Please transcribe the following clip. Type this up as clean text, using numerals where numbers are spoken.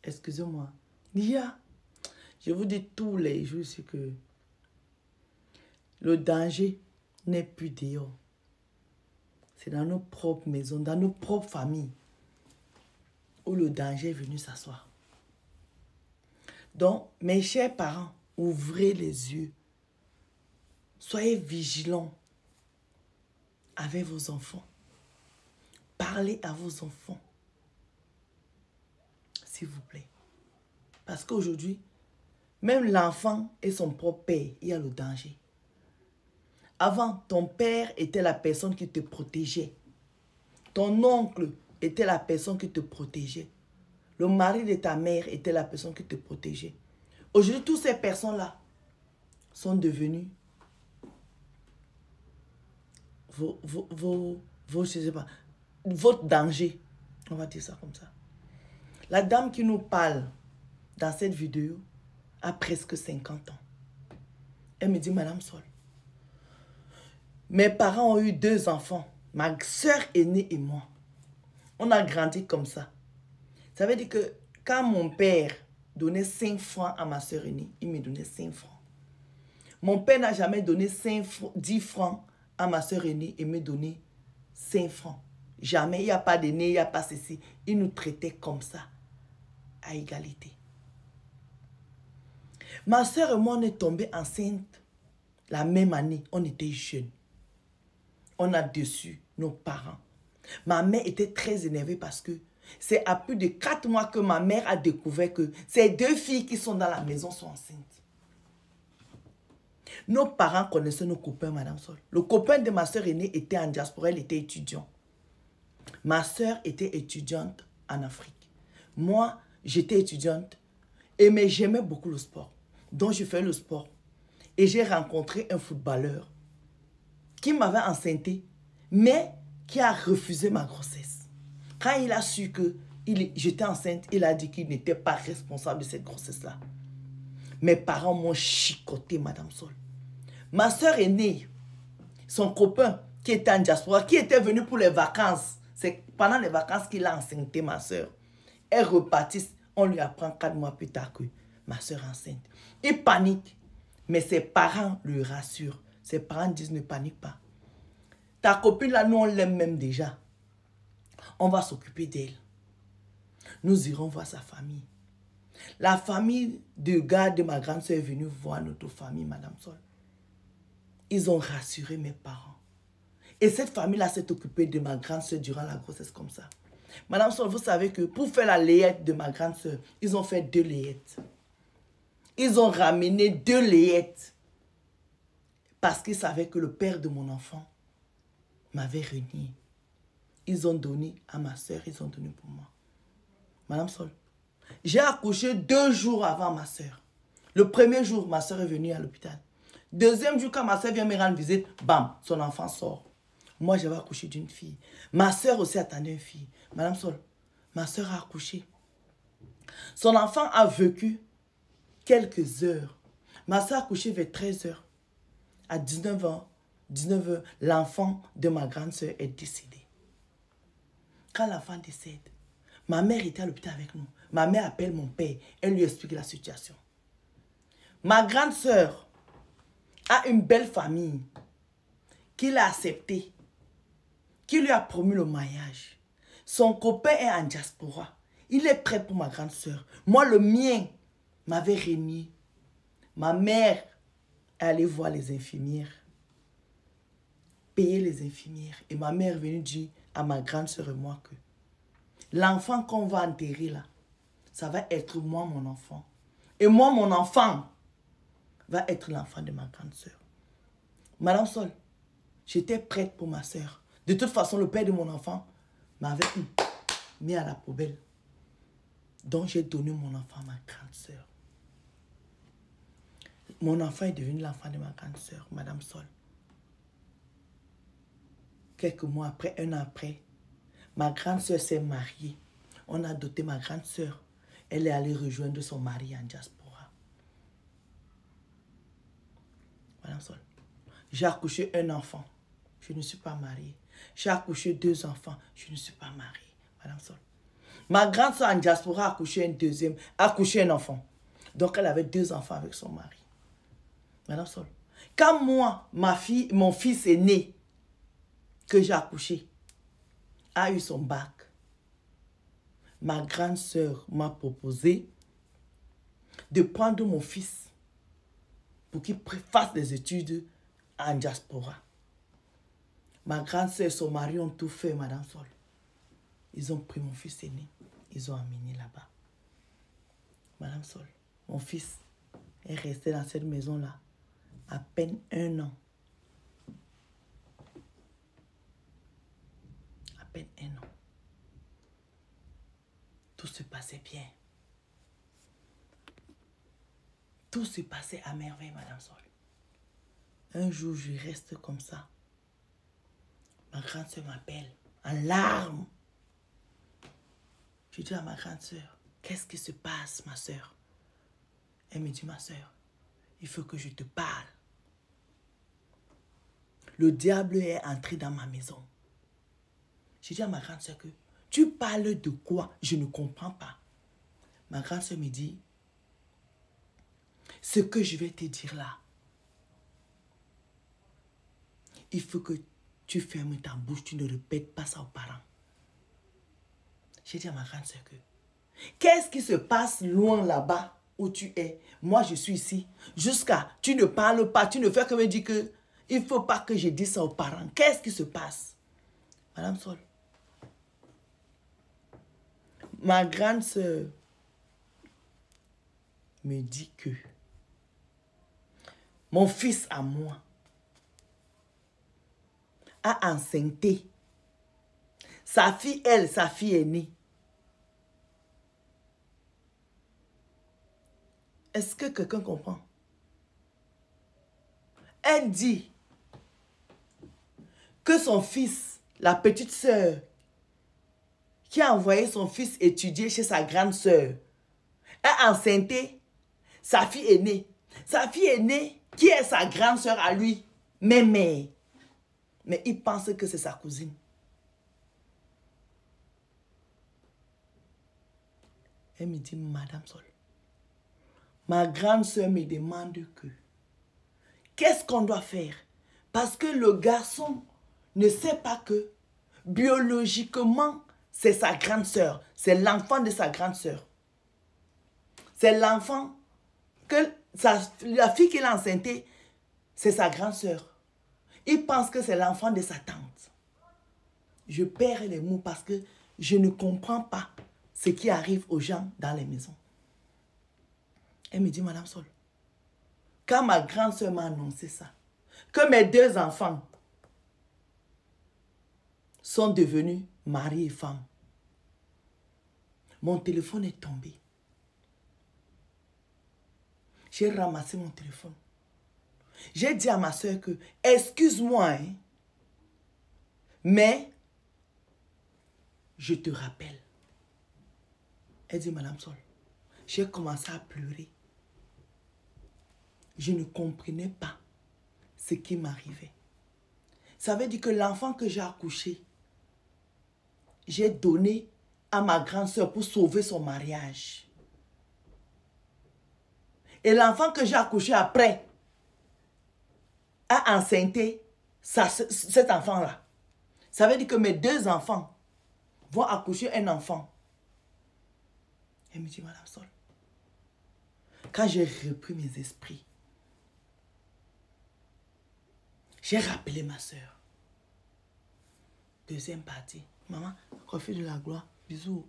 Excusez-moi. Je vous dis tous les jours, c'est que le danger n'est plus dehors. C'est dans nos propres maisons, dans nos propres familles, où le danger est venu s'asseoir. Donc, mes chers parents, ouvrez les yeux. Soyez vigilants avec vos enfants. Parlez à vos enfants. S'il vous plaît. Parce qu'aujourd'hui, même l'enfant et son propre père, il y a le danger. Avant, ton père était la personne qui te protégeait. Ton oncle était la personne qui te protégeait. Le mari de ta mère était la personne qui te protégeait. Aujourd'hui, toutes ces personnes-là sont devenues je sais pas, votre danger. On va dire ça comme ça. La dame qui nous parle dans cette vidéo a presque 50 ans. Elle me dit, Madame Sol, mes parents ont eu 2 enfants, ma soeur aînée et moi. On a grandi comme ça. Ça veut dire que quand mon père donnait 5 francs à ma soeur aînée, il me donnait 5 francs. Mon père n'a jamais donné 10 francs à ma soeur aînée et me donné 5 francs. Jamais, il n'y a pas d'aîné, il n'y a pas ceci. Il nous traitait comme ça, à égalité. Ma soeur et moi, on est tombés enceintes la même année. On était jeunes. On a déçu nos parents. Ma mère était très énervée parce que c'est à plus de 4 mois que ma mère a découvert que ces 2 filles qui sont dans la maison sont enceintes. Nos parents connaissaient nos copains, Madame Sol. Le copain de ma soeur aînée était en diaspora, elle était étudiant. Ma soeur était étudiante en Afrique. Moi, j'étais étudiante, mais j'aimais beaucoup le sport. Donc, je fais le sport. Et j'ai rencontré un footballeur qui m'avait enceinté, mais qui a refusé ma grossesse. Quand il a su que j'étais enceinte, il a dit qu'il n'était pas responsable de cette grossesse-là. Mes parents m'ont chicoté, Madame Sol. Ma soeur aînée, son copain qui était en diaspora, qui était venu pour les vacances, c'est pendant les vacances qu'il a enceinté ma soeur. Elle repartit, on lui apprend 4 mois plus tard que ma soeur est enceinte. Il panique, mais ses parents le rassurent. Ses parents disent ne panique pas. Ta copine là, nous on l'aime même déjà. On va s'occuper d'elle. Nous irons voir sa famille. La famille du gars de ma grande soeur est venue voir notre famille, Madame Sol. Ils ont rassuré mes parents. Et cette famille-là s'est occupée de ma grande soeur durant la grossesse comme ça. Madame Sol, vous savez que pour faire la layette de ma grande soeur, ils ont fait 2 layettes. Ils ont ramené 2 layettes. Parce qu'ils savaient que le père de mon enfant m'avait renié. Ils ont donné à ma soeur, ils ont donné pour moi. Madame Sol, j'ai accouché 2 jours avant ma soeur. Le premier jour, ma soeur est venue à l'hôpital. Deuxième jour, quand ma soeur vient me rendre visite, bam, son enfant sort. Moi, j'avais accouché d'une fille. Ma soeur aussi attendait une fille. Madame Sol, ma soeur a accouché. Son enfant a vécu quelques heures. Ma soeur a accouché vers 13 heures. À 19 heures, l'enfant de ma grande soeur est décédé. Quand l'enfant décède, ma mère était à l'hôpital avec nous. Ma mère appelle mon père. Elle lui explique la situation. Ma grande soeur a une belle famille qui l'a acceptée, qui lui a promis le mariage. Son copain est en diaspora. Il est prêt pour ma grande soeur. Moi, le mien m'avait renié. Ma mère est allée voir les infirmières, payer les infirmières. Et ma mère est venue dire à ma grande soeur et moi que l'enfant qu'on va enterrer là, ça va être moi, mon enfant. Et moi, mon enfant va être l'enfant de ma grande soeur. Madame Sol, j'étais prête pour ma soeur. De toute façon, le père de mon enfant m'avait mis à la poubelle. Donc, j'ai donné mon enfant à ma grande soeur. Mon enfant est devenu l'enfant de ma grande soeur, Madame Sol. Quelques mois après, 1 an après, ma grande soeur s'est mariée. On a doté ma grande soeur. Elle est allée rejoindre son mari en diaspora. Madame Sol, j'ai accouché 1 enfant. Je ne suis pas mariée. J'ai accouché 2 enfants. Je ne suis pas mariée. Madame Sol. Ma grande soeur en diaspora a accouché un enfant. Donc, elle avait 2 enfants avec son mari. Madame Sol. Quand moi, mon fils est né, que j'ai accouché, a eu son bac, ma grande soeur m'a proposé de prendre mon fils pour qu'il fasse des études en diaspora. Ma grande soeur et son mari ont tout fait, Madame Sol. Ils ont pris mon fils aîné, ils ont amené là-bas. Madame Sol, mon fils est resté dans cette maison-là à peine 1 an. À peine 1 an. Tout se passait bien. Tout se passait à merveille, Madame Sol. Un jour, je reste comme ça. Ma grande soeur m'appelle en larmes. Je dis à ma grande soeur, qu'est-ce qui se passe, ma soeur? Elle me dit, ma soeur, il faut que je te parle. Le diable est entré dans ma maison. Je dis à ma grande soeur que, tu parles de quoi? Je ne comprends pas. Ma grande soeur me dit, ce que je vais te dire là, il faut que tu fermes ta bouche, tu ne répètes pas ça aux parents. J'ai dit à ma grande soeur que, qu'est-ce qui se passe loin là-bas où tu es? Moi, je suis ici. Jusqu'à, tu ne parles pas, tu ne fais que me dire que, il ne faut pas que je dise ça aux parents. Qu'est-ce qui se passe? Madame Sol, ma grande soeur me dit que mon fils à moi a enceinté sa fille, sa fille aînée. Est-ce que quelqu'un comprend? Elle dit que son fils, la petite sœur, qui a envoyé son fils étudier chez sa grande sœur, a enceinté sa fille aînée. Sa fille aînée, qui est sa grande sœur à lui, mais il pense que c'est sa cousine. Elle me dit, Madame Sol, ma grande sœur me demande que, qu'est-ce qu'on doit faire? Parce que le garçon ne sait pas que, biologiquement, c'est sa grande sœur. C'est l'enfant de sa grande sœur. C'est l'enfant que la fille qu'il a enceintée, c'est sa grande sœur. Il pense que c'est l'enfant de sa tante. Je perds les mots parce que je ne comprends pas ce qui arrive aux gens dans les maisons. Elle me dit, Madame Sol, quand ma grande sœur m'a annoncé ça, que mes 2 enfants sont devenus mari et femme, mon téléphone est tombé. J'ai ramassé mon téléphone. J'ai dit à ma soeur que, excuse-moi, hein, mais je te rappelle. Elle dit, Madame Sol, j'ai commencé à pleurer. Je ne comprenais pas ce qui m'arrivait. Ça veut dire que l'enfant que j'ai accouché, j'ai donné à ma grande soeur pour sauver son mariage. Et l'enfant que j'ai accouché après a enceinté cet enfant-là. Ça veut dire que mes 2 enfants vont accoucher un enfant. Elle me dit, Madame Sol, quand j'ai repris mes esprits, j'ai rappelé ma soeur. Deuxième partie. Maman, refais de la gloire. Bisous.